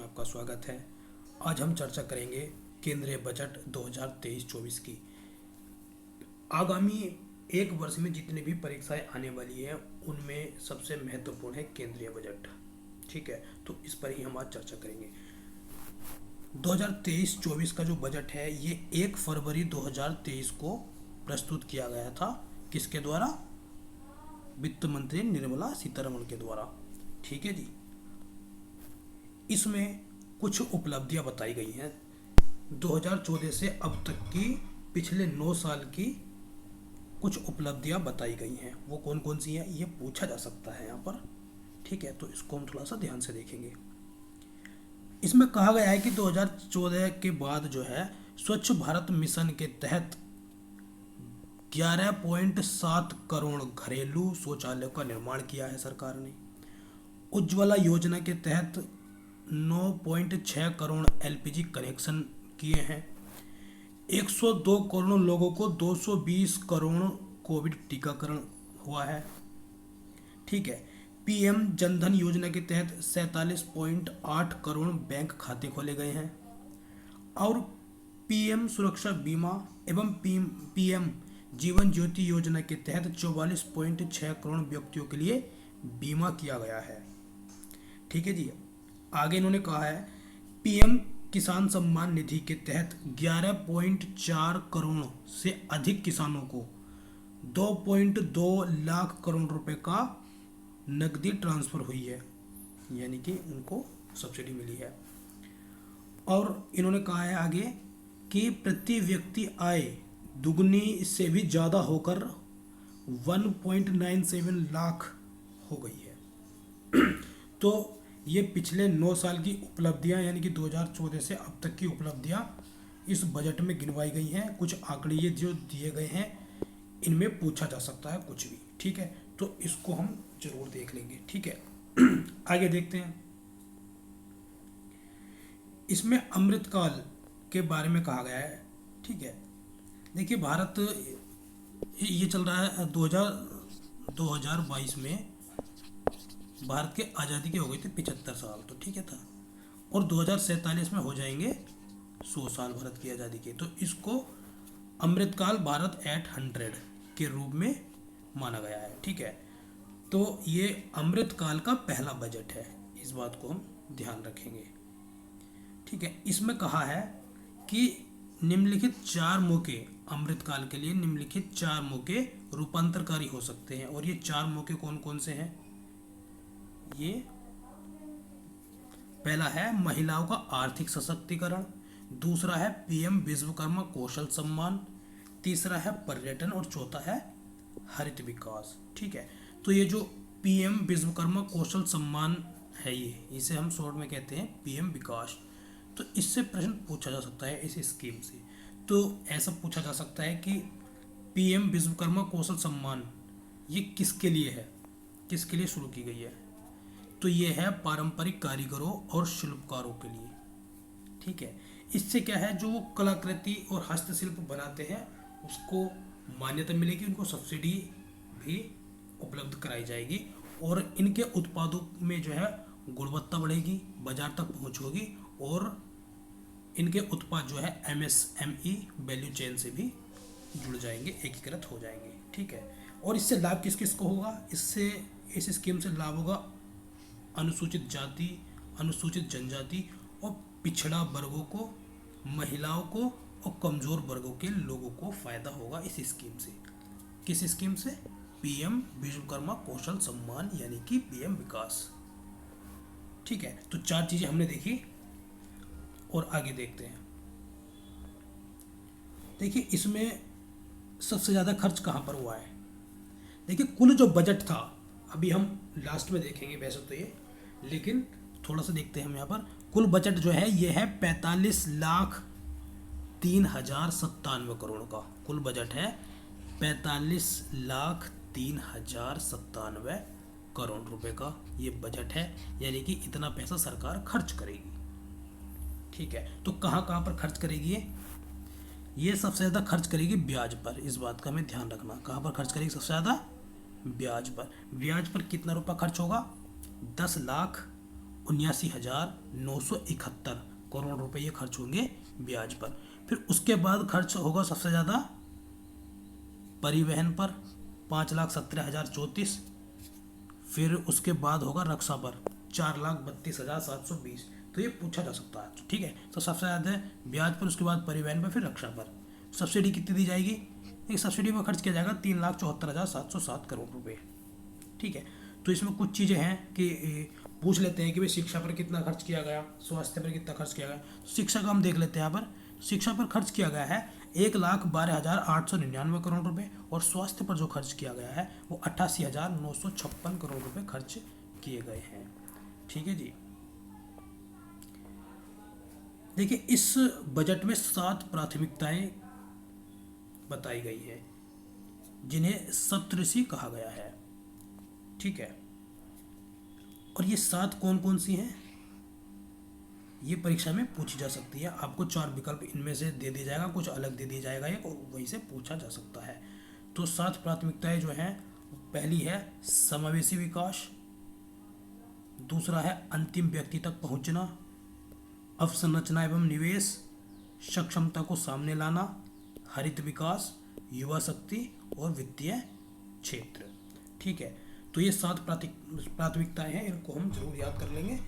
आपका स्वागत है। आज हम चर्चा करेंगे केंद्रीय बजट 2023-24 की। आगामी एक वर्ष में जितनी भी परीक्षाएं आने वाली है उनमें सबसे महत्वपूर्ण है केंद्रीय बजट। ठीक है, तो इस पर ही हम आज चर्चा करेंगे। 2023-24 का जो बजट है ये 1 फरवरी 2023 को प्रस्तुत किया गया था। किसके द्वारा? वित्त मंत्री निर्मला सीतारमण के द्वारा। ठीक है जी। इसमें कुछ उपलब्धियां बताई गई हैं 2014 से अब तक की, पिछले 9 साल की कुछ उपलब्धियां बताई गई हैं। वो कौन कौन सी हैं ये पूछा जा सकता है यहाँ पर। ठीक है, तो इसको हम थोड़ा सा ध्यान से देखेंगे। इसमें कहा गया है कि 2014 के बाद जो है स्वच्छ भारत मिशन के तहत 11.7 करोड़ घरेलू शौचालयों का निर्माण किया है सरकार ने। उज्ज्वला योजना के तहत 9.6 करोड़ एलपीजी कनेक्शन किए हैं। 102 करोड़ लोगों को 220 करोड़ कोविड टीकाकरण हुआ है। ठीक है, पीएम जनधन योजना के तहत 47.8 करोड़ बैंक खाते खोले गए हैं और पीएम सुरक्षा बीमा एवं पीएम जीवन ज्योति योजना के तहत 44.6 करोड़ व्यक्तियों के लिए बीमा किया गया है। ठीक है जी। आगे इन्होंने कहा है पीएम किसान सम्मान निधि के तहत 11.4 करोड़ से अधिक किसानों को 2.2 लाख करोड़ रुपए का नकदी ट्रांसफर हुई है, यानी कि उनको सब्सिडी मिली है। और इन्होंने कहा है आगे कि प्रति व्यक्ति आय दुगनी से भी ज़्यादा होकर 1.97 लाख हो गई है। तो ये पिछले 9 साल की उपलब्धियां, यानी कि 2014 से अब तक की उपलब्धियां इस बजट में गिनवाई गई हैं। कुछ आंकड़े ये जो दिए गए हैं इनमें पूछा जा सकता है कुछ भी। ठीक है, तो इसको हम जरूर देख लेंगे। ठीक है, आगे देखते हैं। इसमें अमृतकाल के बारे में कहा गया है। ठीक है, देखिए भारत ये चल रहा है 2022 में भारत के आज़ादी के हो गए थे 75 साल, तो ठीक है था। और 2047 में हो जाएंगे 100 साल भारत की आज़ादी के। तो इसको अमृतकाल भारत एट 100 के रूप में माना गया है। ठीक है, तो ये अमृतकाल का पहला बजट है, इस बात को हम ध्यान रखेंगे। ठीक है, इसमें कहा है कि निम्नलिखित 4 मौके, अमृतकाल के लिए निम्नलिखित 4 मौके रूपांतरकारी हो सकते हैं। और ये 4 मौके कौन कौन से हैं? ये पहला है महिलाओं का आर्थिक सशक्तिकरण, दूसरा है पीएम विश्वकर्मा कौशल सम्मान, तीसरा है पर्यटन और चौथा है हरित विकास। ठीक है, तो ये जो पीएम विश्वकर्मा कौशल सम्मान है इसे हम शॉर्ट में कहते हैं पीएम विकास। तो इससे प्रश्न पूछा जा सकता है इस स्कीम से। तो ऐसा पूछा जा सकता है कि पीएम विश्वकर्मा कौशल सम्मान ये किसके लिए है, किसके लिए शुरू की गई है? तो ये है पारंपरिक कारीगरों और शिल्पकारों के लिए। ठीक है, इससे क्या है, जो वो कलाकृति और हस्तशिल्प बनाते हैं उसको मान्यता मिलेगी, उनको सब्सिडी भी उपलब्ध कराई जाएगी और इनके उत्पादों में जो है गुणवत्ता बढ़ेगी, बाजार तक पहुंच होगी और इनके उत्पाद जो है एमएसएमई वैल्यू चेन से भी जुड़ जाएंगे, एकीकृत हो जाएंगे। ठीक है, और इससे लाभ किस किस को होगा? इससे इस स्कीम से लाभ होगा अनुसूचित जाति, अनुसूचित जनजाति और पिछड़ा वर्गों को, महिलाओं को और कमज़ोर वर्गों के लोगों को फ़ायदा होगा इस स्कीम से। किस स्कीम से? पीएम विश्वकर्मा कौशल सम्मान, यानी कि पीएम विकास। ठीक है, तो 4 चीज़ें हमने देखी और आगे देखते हैं। देखिए इसमें सबसे ज़्यादा खर्च कहाँ पर हुआ है? देखिए कुल जो बजट था, अभी हम लास्ट में देखेंगे वैसे तो ये, लेकिन थोड़ा सा देखते हैं हम यहाँ पर। कुल बजट जो है ये है 45,03,097 करोड़ का कुल बजट है। 45,03,097 करोड़ रुपए का ये बजट है, यानी कि इतना पैसा सरकार खर्च करेगी। ठीक है, तो कहाँ कहाँ पर खर्च करेगी ये सबसे ज़्यादा खर्च करेगी ब्याज पर। इस बात का हमें ध्यान रखना, कहाँ पर खर्च करेगी सबसे ज़्यादा? ब्याज पर। ब्याज पर कितना रुपया खर्च होगा? 10 लाख 79,971 करोड़ रुपए ये खर्च होंगे ब्याज पर। फिर उसके बाद खर्च होगा सबसे ज़्यादा परिवहन पर 5,17,034। फिर उसके बाद होगा रक्षा पर 4,32,720। तो ये पूछा जा सकता है, ठीक है। तो सबसे ज़्यादा ब्याज पर, उसके बाद परिवहन पर, फिर रक्षा पर। सब्सिडी कितनी दी जाएगी? एक सब्सिडी पर खर्च किया जाएगा 3,74,707 करोड़ रुपए, ठीक है। तो इसमें कुछ चीज़ें हैं कि पूछ लेते हैं कि भाई शिक्षा पर कितना खर्च किया गया, स्वास्थ्य पर कितना खर्च किया गया। शिक्षा का हम देख लेते हैं। यहाँ पर शिक्षा पर खर्च किया गया है 1,12,899 करोड़ रुपए, और स्वास्थ्य पर जो खर्च किया गया है वो 88,956 करोड़ रुपए खर्च किए गए हैं, ठीक है जी। देखिए, इस बजट में 7 प्राथमिकताएं बताई गई है जिन्हें सप्तऋषि कहा गया है, ठीक है। और ये 7 कौन कौन सी हैं, ये परीक्षा में पूछी जा सकती है। आपको 4 विकल्प इनमें से दे दिया जाएगा, कुछ अलग दे दिया जाएगा एक, और वहीं से पूछा जा सकता है। तो 7 प्राथमिकताएं जो हैं, पहली है समावेशी विकास, दूसरा है अंतिम व्यक्ति तक पहुंचना, अवसंरचना एवं निवेश, सक्षमता को सामने लाना, हरित विकास, युवा शक्ति और वित्तीय क्षेत्र, ठीक है। तो ये 7 प्राथमिकताएं हैं, इनको हम जरूर याद कर लेंगे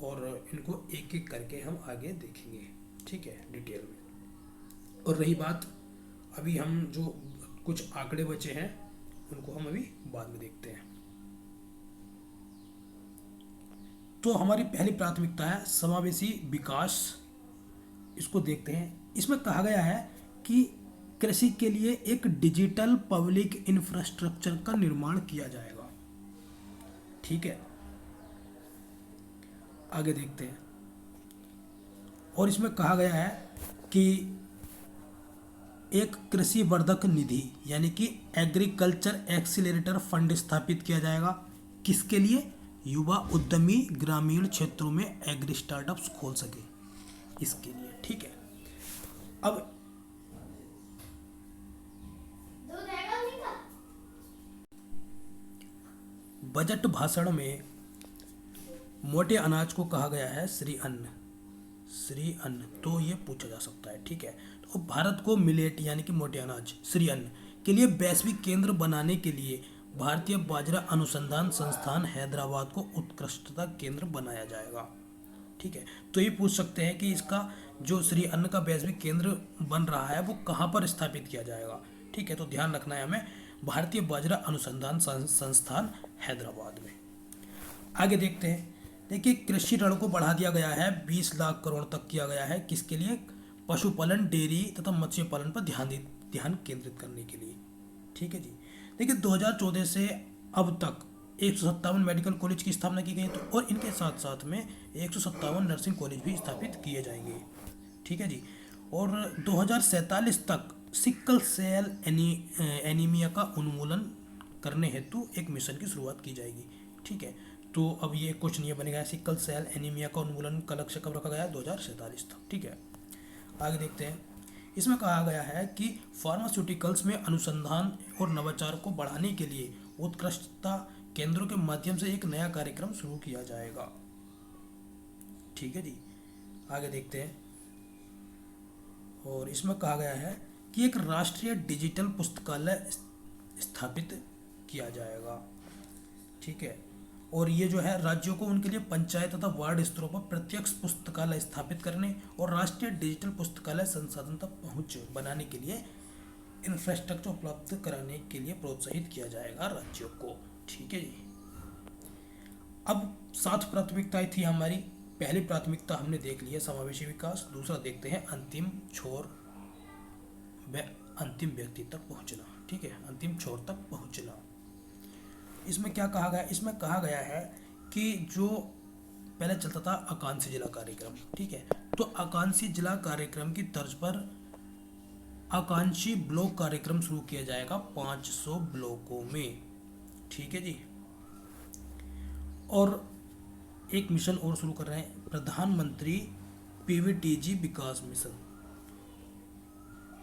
और इनको एक एक करके हम आगे देखेंगे, ठीक है, डिटेल में। और रही बात, अभी हम जो कुछ आंकड़े बचे हैं उनको हम अभी बाद में देखते हैं। तो हमारी पहली प्राथमिकता है समावेशी विकास। इसको देखते हैं। इसमें कहा गया है कि कृषि के लिए एक डिजिटल पब्लिक इंफ्रास्ट्रक्चर का निर्माण किया जाएगा, ठीक है। आगे देखते हैं। और इसमें कहा गया है कि एक कृषि वर्धक निधि यानी कि एग्रीकल्चर एक्सीलरेटर फंड स्थापित किया जाएगा। किसके लिए? युवा उद्यमी ग्रामीण क्षेत्रों में एग्री स्टार्टअप्स खोल सके, इसके लिए, ठीक है। अब बजट भाषण में मोटे अनाज को कहा गया है श्री अन्न, श्री अन्न, तो ये पूछा जा सकता है, ठीक है। तो भारत को मिलेट यानी कि मोटे अनाज श्री अन्न के लिए वैश्विक केंद्र बनाने के लिए भारतीय बाजरा अनुसंधान संस्थान हैदराबाद को उत्कृष्टता केंद्र बनाया जाएगा, ठीक है। तो ये पूछ सकते हैं कि इसका जो श्री अन्न का वैश्विक केंद्र बन रहा है वो कहाँ पर स्थापित किया जाएगा, ठीक है। तो ध्यान रखना है हमें, भारतीय बाजरा अनुसंधान संस्थान हैदराबाद में। आगे देखते हैं। देखिए, कृषि ऋण को बढ़ा दिया गया है 20 लाख करोड़ तक किया गया है। किसके लिए? पशुपालन, डेयरी तथा मत्स्य पालन पर ध्यान केंद्रित करने के लिए, ठीक है जी। देखिए, 2014 से अब तक 157 मेडिकल कॉलेज की स्थापना की गई, तो और इनके साथ साथ में 157 नर्सिंग कॉलेज भी स्थापित किए जाएंगे, ठीक है जी। और 2047 तक सिकल सेल एनीमिया का उन्मूलन करने हेतु एक मिशन की शुरुआत की जाएगी, ठीक है। तो अब ये क्वेश्चन ये बनेगा, सिकल सेल एनीमिया का उन्मूलन का लक्ष्य कब रखा गया है? 2047 तक, ठीक है। आगे देखते हैं। इसमें कहा गया है कि फार्मास्यूटिकल्स में अनुसंधान और नवाचार को बढ़ाने के लिए उत्कृष्टता केंद्रों के माध्यम से एक नया कार्यक्रम शुरू किया जाएगा, ठीक है जी। आगे देखते हैं। और इसमें कहा गया है कि एक राष्ट्रीय डिजिटल पुस्तकालय स्थापित किया जाएगा, ठीक है। और ये जो है राज्यों को उनके लिए पंचायत तथा वार्ड स्तरों पर प्रत्यक्ष पुस्तकालय स्थापित करने और राष्ट्रीय डिजिटल पुस्तकालय संसाधन तक पहुंच बनाने के लिए इंफ्रास्ट्रक्चर उपलब्ध कराने के लिए प्रोत्साहित किया जाएगा राज्यों को, ठीक है जी। अब 7 प्राथमिकताएं थी हमारी। पहली प्राथमिकता हमने देख ली है समावेशी विकास। दूसरा देखते हैं अंतिम छोर व अंतिम व्यक्ति तक पहुंचना, ठीक है, अंतिम छोर तक पहुंचना। इसमें क्या कहा गया? इसमें कहा गया है कि जो पहले चलता था आकांक्षी जिला कार्यक्रम, ठीक है, तो आकांक्षी जिला कार्यक्रम की तर्ज पर आकांक्षी ब्लॉक कार्यक्रम शुरू किया जाएगा 500 ब्लॉकों में, ठीक है जी। और एक मिशन और शुरू कर रहे हैं, प्रधानमंत्री पीवीटीजी विकास मिशन,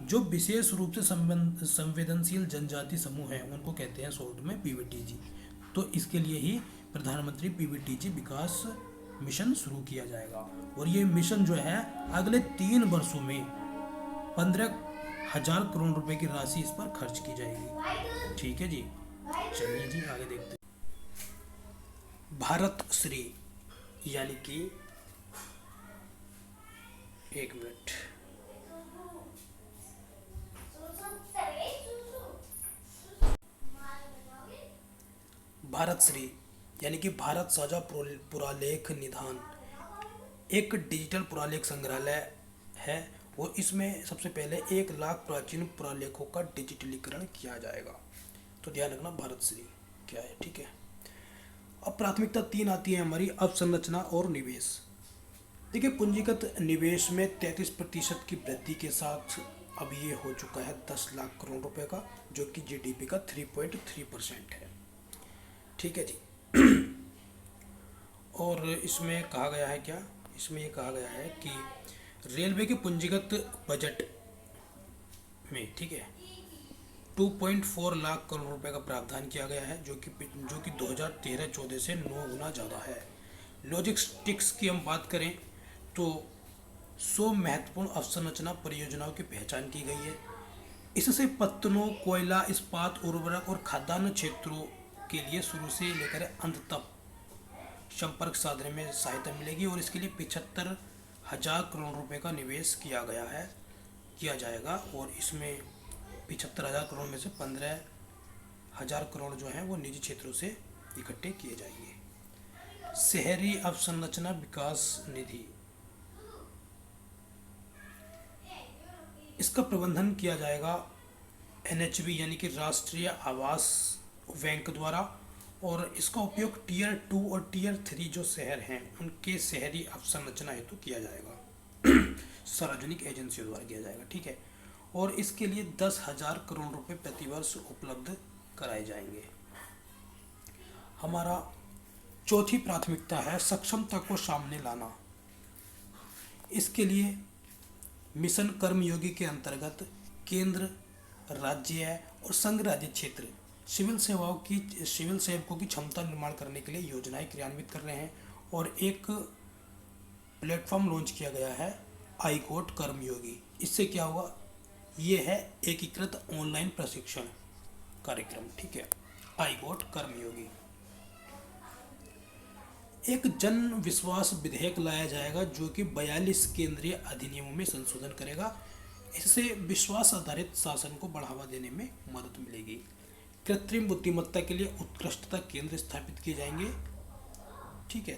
जो विशेष रूप से संवेदनशील जनजाति समूह हैं उनको कहते हैं शॉर्ट में पीवीटीजी। तो इसके लिए ही प्रधानमंत्री पीवीटीजी विकास मिशन शुरू किया जाएगा। और ये मिशन जो है अगले 3 वर्षों में 15,000 करोड़ रुपए की राशि इस पर खर्च की जाएगी। ठीक है जी, चलिए जी आगे देखते हैं। भारत श्री यानी कि, एक मिनट, भारत श्री यानी कि भारत साझा पुरालेख निधान एक डिजिटल पुरालेख संग्रहालय है और इसमें सबसे पहले 1 लाख प्राचीन पुरालेखों का डिजिटलीकरण किया जाएगा। तो ध्यान रखना भारत श्री क्या है। ठीक है, अब प्राथमिकता 3 आती है हमारी, अवसंरचना और निवेश। देखिए, पूंजीगत निवेश में 33% की वृद्धि के साथ अब ये हो चुका है 10 लाख करोड़ रुपए का, जो कि जीडीपी का 3.3% है। ठीक है जी। और इसमें कहा गया है क्या, इसमें ये कहा गया है कि रेलवे के पूंजीगत बजट में, ठीक है, 2.4 लाख करोड़ रुपए का प्रावधान किया गया है, जो कि 2013-14 से 9 गुना ज़्यादा है। लॉजिस्टिक्स की हम बात करें तो 100 महत्वपूर्ण अवसंरचना परियोजनाओं की पहचान की गई है। इससे पत्तनों, कोयला, इस्पात, उर्वरक और खाद्यान्न क्षेत्रों के लिए शुरू से लेकर अंत तक संपर्क साधने में सहायता मिलेगी और इसके लिए 75,000 करोड़ रुपए का निवेश किया जाएगा। और इसमें 75,000 करोड़ में से 15,000 करोड़ जो हैं वो निजी क्षेत्रों से इकट्ठे किए जाएंगे। शहरी अवसंरचना विकास निधि, इसका प्रबंधन किया जाएगा एनएचबी यानी कि राष्ट्रीय आवास बैंक द्वारा, और इसका उपयोग टियर 2 और टियर 3 जो शहर हैं उनके शहरी अवसंरचना हेतु किया जाएगा। सार्वजनिक एजेंसियों द्वारा किया जाएगा। ठीक है, और इसके लिए 10,000 करोड़ रुपए प्रतिवर्ष उपलब्ध कराए जाएंगे। हमारा चौथी प्राथमिकता है सक्षमता को सामने लाना। इसके लिए मिशन कर्मयोगी के अंतर्गत केंद्र, राज्य और संघ राज्य क्षेत्र सिविल सेवकों की क्षमता निर्माण करने के लिए योजनाएं क्रियान्वित कर रहे हैं। और एक प्लेटफॉर्म लॉन्च किया गया है आईकोट कर्मयोगी। इससे क्या होगा, ये है एकीकृत ऑनलाइन प्रशिक्षण कार्यक्रम। ठीक है, आईकोट कर्मयोगी। एक जन विश्वास विधेयक लाया जाएगा जो कि 42 केंद्रीय अधिनियमों में संशोधन करेगा। इससे विश्वास आधारित शासन को बढ़ावा देने में मदद मिलेगी। कृत्रिम बुद्धिमत्ता के लिए उत्कृष्टता केंद्र स्थापित किए जाएंगे। ठीक है,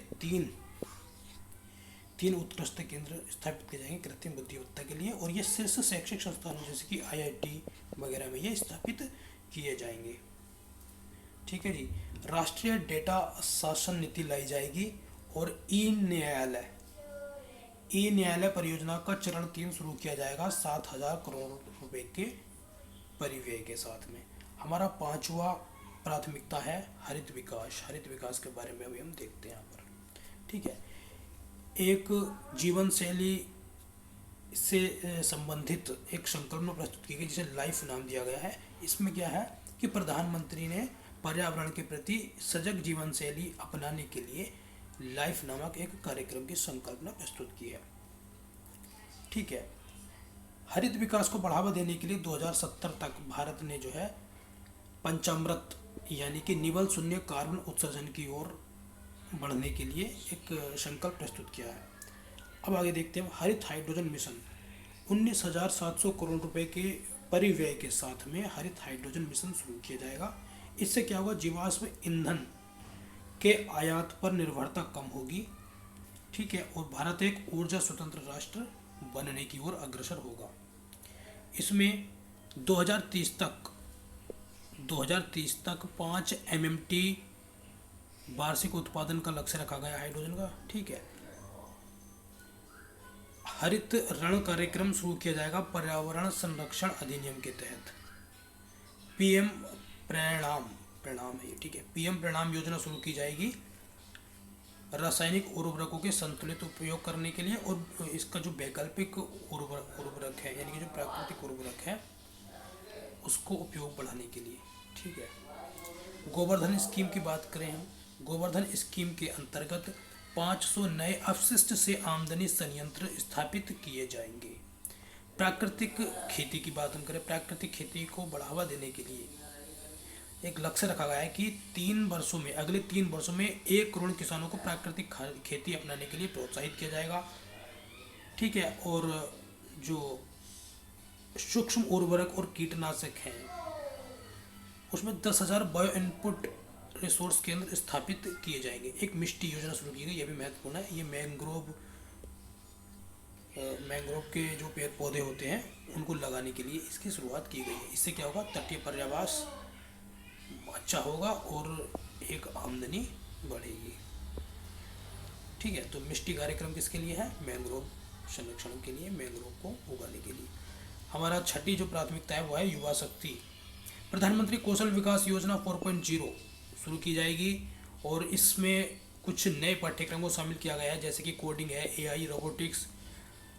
तीन उत्कृष्टता केंद्र स्थापित किए जाएंगे कृत्रिम बुद्धिमत्ता के लिए, और ये शीर्ष शैक्षिक संस्थानों जैसे कि आईआईटी वगैरह में ये स्थापित किए जाएंगे। ठीक है जी। राष्ट्रीय डेटा शासन नीति लाई जाएगी और ई न्यायालय परियोजना का चरण 3 शुरू किया जाएगा 7,000 करोड़ रुपए के परिव्यय के साथ में। हमारा 5वां प्राथमिकता है हरित विकास। हरित विकास के बारे में अभी हम देखते हैं यहाँ पर। ठीक है, एक जीवन शैली से संबंधित एक संकल्पना प्रस्तुत की गई जिसे लाइफ नाम दिया गया है। इसमें क्या है कि प्रधानमंत्री ने पर्यावरण के प्रति सजग जीवन शैली अपनाने के लिए लाइफ नामक एक कार्यक्रम की संकल्पना प्रस्तुत की है। ठीक है, हरित विकास को बढ़ावा देने के लिए 2070 तक भारत ने जो है पंचामृत यानी कि निवल शून्य कार्बन उत्सर्जन की ओर बढ़ने के लिए एक संकल्प प्रस्तुत किया है। अब आगे देखते हैं हरित हाइड्रोजन मिशन। 19,700 करोड़ रुपए के परिव्यय के साथ में हरित हाइड्रोजन मिशन शुरू किया जाएगा। इससे क्या होगा, जीवाश्म ईंधन के आयात पर निर्भरता कम होगी। ठीक है, और भारत एक ऊर्जा स्वतंत्र राष्ट्र बनने की ओर अग्रसर होगा। इसमें 2030 तक 5 MMT वार्षिक उत्पादन का लक्ष्य रखा गया हाइड्रोजन का। ठीक है, हरित ऋण कार्यक्रम शुरू किया जाएगा पर्यावरण संरक्षण अधिनियम के तहत। पीएम प्रणाम है। ठीक है, पीएम प्रणाम योजना शुरू की जाएगी रासायनिक उर्वरकों के संतुलित उपयोग करने के लिए, और इसका जो वैकल्पिक उर्वरक है यानी कि जो प्राकृतिक उर्वरक है उसको उपयोग बढ़ाने के लिए। ठीक है, गोवर्धन स्कीम की बात करें हम, गोवर्धन स्कीम के अंतर्गत 500 नए अपशिष्ट से आमदनी संयंत्र स्थापित किए जाएंगे। प्राकृतिक खेती की बात हम करें, प्राकृतिक खेती को बढ़ावा देने के लिए एक लक्ष्य रखा गया है कि 3 वर्षों में, अगले 3 वर्षों में 1 करोड़ किसानों को प्राकृतिक खेती अपनाने के लिए प्रोत्साहित किया जाएगा। ठीक है। और जो सूक्ष्म उर्वरक और कीटनाशक हैं उसमें 10,000 बायो इनपुट रिसोर्स केंद्र स्थापित किए जाएंगे। एक मिष्टी योजना शुरू की गई, यह भी महत्वपूर्ण है। ये मैंग्रोव के जो पेड़ पौधे होते हैं उनको लगाने के लिए इसकी शुरुआत की गई है। इससे क्या होगा, तटीय पर्यावास अच्छा होगा और एक आमदनी बढ़ेगी। ठीक है। तो मिष्टी कार्यक्रम किसके लिए है, मैंग्रोव संरक्षण के लिए, मैंग्रोव को उगाने के लिए। हमारा छठी जो प्राथमिकता है वो है युवा शक्ति। प्रधानमंत्री कौशल विकास योजना 4.0 शुरू की जाएगी और इसमें कुछ नए पाठ्यक्रमों को शामिल किया गया है, जैसे कि कोडिंग है, AI, robotics,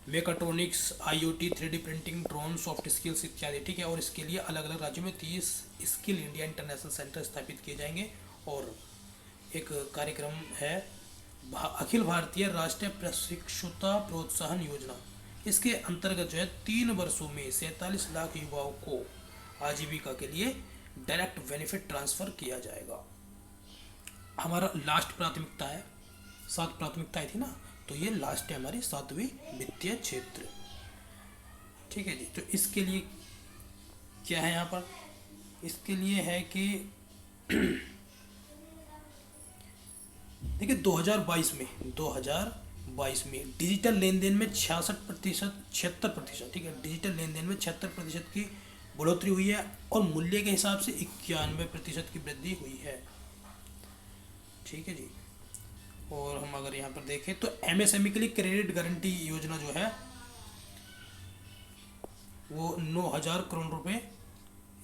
mechatronics, IoT, 3D printing, drone, soft skills इत्यादि। ठीक है। और इसके लिए अलग अलग राज्यों में 30 स्किल इंडिया इंटरनेशनल सेंटर स्थापित किए जाएंगे। और एक कार्यक्रम है अखिल भारतीय राष्ट्रीय प्रशिक्षुता प्रोत्साहन योजना। इसके अंतर्गत जो है 3 वर्षों में 47 लाख युवाओं को आजीविका के लिए डायरेक्ट बेनिफिट ट्रांसफर किया जाएगा। हमारा लास्ट प्राथमिकता है, 7 प्राथमिकताएं थी ना, तो ये लास्ट है हमारी 7वीं वित्तीय क्षेत्र। ठीक है जी। तो इसके लिए क्या है यहाँ पर, इसके लिए है कि देखिए 2022 में डिजिटल लेन देन में 76%, ठीक है, डिजिटल लेन देन में 76% की बढ़ोतरी हुई है और मूल्य के हिसाब से 91% की वृद्धि हुई है। ठीक है जी। और हम अगर यहाँ पर देखें तो एमएसएमई के लिए क्रेडिट गारंटी योजना जो है वो 9,000 करोड़ रुपए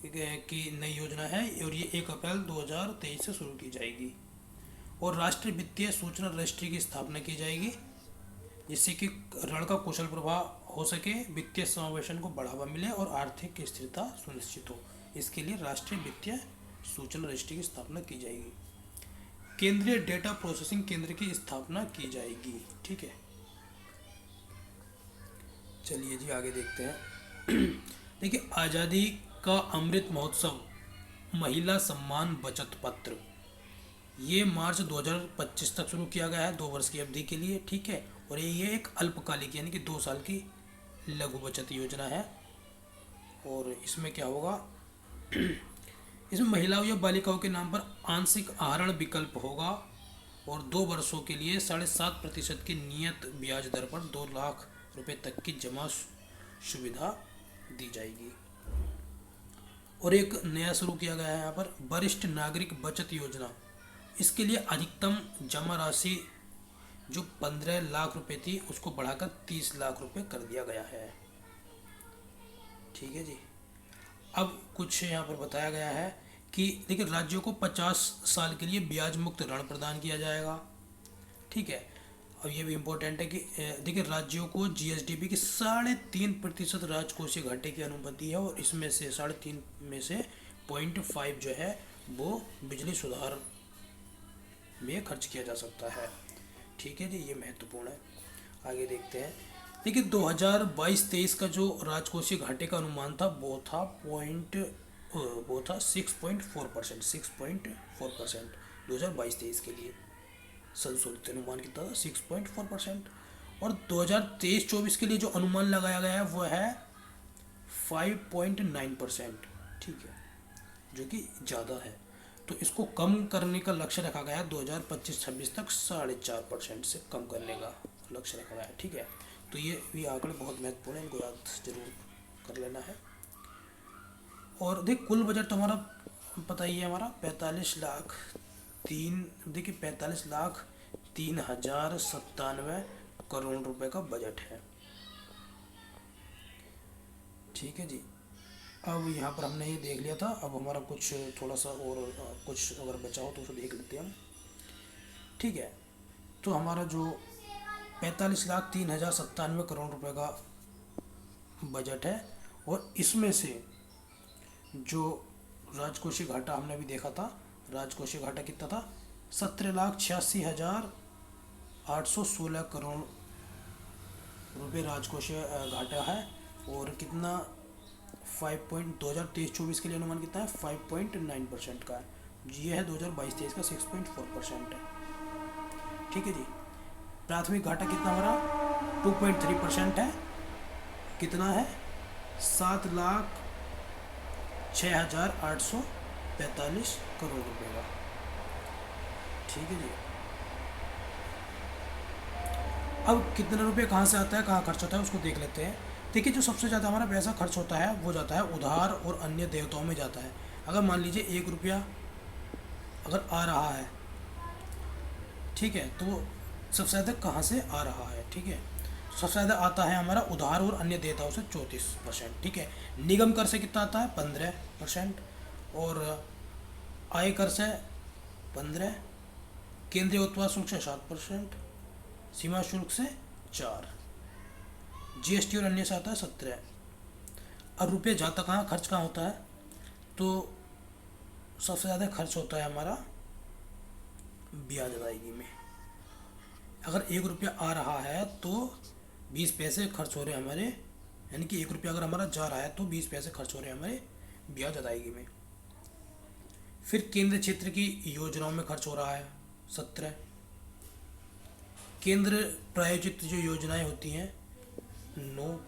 की नई योजना है और ये 1 अप्रैल 2023 से शुरू की जाएगी। और राष्ट्रीय वित्तीय सूचना रजिस्ट्री की स्थापना की जाएगी जिससे कि ऋण का कुशल प्रवाह हो सके, वित्तीय समावेशन को बढ़ावा मिले और आर्थिक स्थिरता सुनिश्चित हो। इसके लिए राष्ट्रीय वित्तीय सूचना रजिस्ट्री की स्थापना की जाएगी। केंद्रीय डेटा प्रोसेसिंग केंद्र की स्थापना की जाएगी। ठीक है। चलिए जी आगे देखते हैं। देखिए आज़ादी का अमृत महोत्सव महिला सम्मान बचत पत्र, ये मार्च 2025 तक शुरू किया गया है, 2 वर्ष की अवधि के लिए। ठीक है। और ये एक अल्पकालिक यानी कि 2 साल की लघु बचत योजना है। और इसमें क्या होगा, इसमें महिलाओं या बालिकाओं के नाम पर आंशिक आहरण विकल्प होगा और 2 वर्षों के लिए 7.5% की नियत ब्याज दर पर 2 लाख रुपए तक की जमा सुविधा दी जाएगी। और एक नया शुरू किया गया है यहाँ पर वरिष्ठ नागरिक बचत योजना। इसके लिए अधिकतम जमा राशि जो 15 लाख रुपए थी उसको बढ़ाकर 30 लाख रुपए कर दिया गया है। ठीक है जी। अब कुछ यहाँ पर बताया गया है कि देखिए राज्यों को 50 साल के लिए ब्याज मुक्त ऋण प्रदान किया जाएगा। ठीक है। अब ये भी इम्पोर्टेंट है कि देखिए राज्यों को जीएसडीपी की 3.5% राजकोषीय घाटे की अनुमति है और इसमें से 3.5 में से 0.5 जो है वो बिजली सुधार में खर्च किया जा सकता है। ठीक है जी। ये महत्वपूर्ण है। आगे देखते हैं। देखिए 2022-23 का जो राजकोषीय घाटे का अनुमान था वो था 6.4%, 6.4% 2022-23 के लिए संशोधित अनुमान कितना था 6.4%। और 2023-24 के लिए जो अनुमान लगाया गया है वो है 5.9%। ठीक है, जो कि ज़्यादा है। तो इसको कम करने का लक्ष्य रखा गया है 2025-26 तक 4.5% से कम करने का लक्ष्य रखा गया है। ठीक है। तो ये भी आंकड़े बहुत महत्वपूर्ण है, इनको याद जरूर कर लेना है। और देख कुल बजट तो हमारा पता ही है, हमारा 45,03,097 करोड़ रुपए का बजट है। ठीक है जी। अब यहाँ पर हमने ये देख लिया था। अब हमारा कुछ थोड़ा सा और कुछ अगर बचा हो तो उसे देख लेते हैं हम। ठीक है। तो हमारा जो 45,03,097 करोड़ रुपए का बजट है और इसमें से जो राजकोषीय घाटा हमने भी देखा था, राजकोषीय घाटा कितना था 17,86,000 816 करोड़ रुपये राजकोषीय घाटा है। और कितना 2023-24 के लिए अनुमान कितना है 5.9% का है। ये है 2022-23 का 6.4% है। ठीक है जी। प्राथमिक घाटा कितना हमारा 2.3% है। कितना है 7,06,845 करोड़ रुपए का। ठीक है जी। अब कितने रुपए कहाँ से आता है कहाँ खर्च होता है उसको देख लेते हैं। देखिए जो सबसे ज़्यादा हमारा पैसा खर्च होता है वो जाता है उधार और अन्य देयताओं में जाता है। अगर मान लीजिए 1 रुपया अगर आ रहा है, ठीक है, तो सबसे ज़्यादा कहाँ से आ रहा है। ठीक है, सबसे ज़्यादा आता है हमारा उधार और अन्य देयताओं से 34%। ठीक है, निगम कर से कितना आता है 15%, और आय कर से 15, केंद्रीय उत्पाद शुल्क से 7%, सीमा शुल्क से 4, जीएसटी और अन्य से आता है 17। और रुपये जाता कहाँ खर्च कहाँ होता है, तो सबसे ज़्यादा खर्च होता है हमारा ब्याज अदायगी में। अगर 1 रुपया आ रहा है तो 20 पैसे खर्च हो रहे हैं हमारे, यानी कि 1 रुपया अगर हमारा जा रहा है तो 20 पैसे खर्च हो रहे हैं हमारे ब्याज अदायगी में। फिर केंद्र क्षेत्र की योजनाओं में खर्च हो रहा है 17। केंद्र प्रायोजित जो योजनाएं होती हैं 9।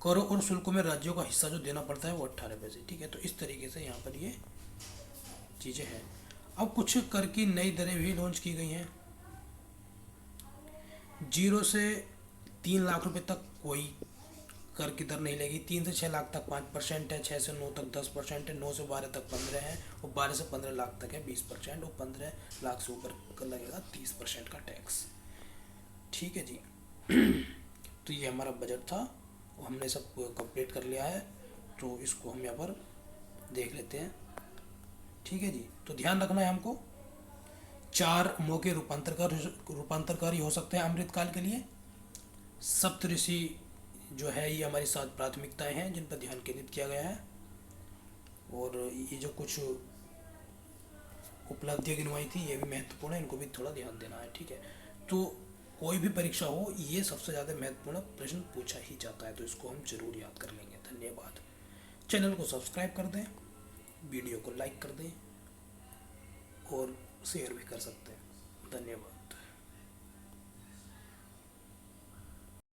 करों और शुल्कों में राज्यों का हिस्सा जो देना पड़ता है वो 18 पैसे। ठीक है, तो इस तरीके से यहाँ पर ये चीज़ें हैं। अब कुछ कर की नई दरें भी लॉन्च की गई हैं। 0 से 3 लाख रुपए तक कोई कर की दर नहीं लगेगी। 3 से 6 लाख तक 5% है, 6 से 9 तक 10% है, 9 से 12 तक 15 है, और 12 से 15 लाख तक है 20%, और 15 लाख से ऊपर का लगेगा 30% का टैक्स। ठीक है जी। तो ये हमारा बजट था, हमने सब कंप्लीट कर लिया है, तो इसको हम यहाँ पर देख लेते हैं। ठीक है जी। तो ध्यान रखना है हमको, 4 मौके रूपांतरकारी हो सकते हैं अमृतकाल के लिए। सप्तऋषि जो है ये हमारी 7 प्राथमिकताएं हैं जिन पर ध्यान केंद्रित किया गया है। और ये जो कुछ उपलब्धियाँ गिनवाई थी ये भी महत्वपूर्ण है, इनको भी थोड़ा ध्यान देना है। ठीक है, तो कोई भी परीक्षा हो ये सबसे ज़्यादा महत्वपूर्ण प्रश्न पूछा ही जाता है, तो इसको हम जरूर याद कर लेंगे। धन्यवाद। चैनल को सब्सक्राइब कर दें, वीडियो को लाइक कर दें और शेयर भी कर सकते हैं। धन्यवाद।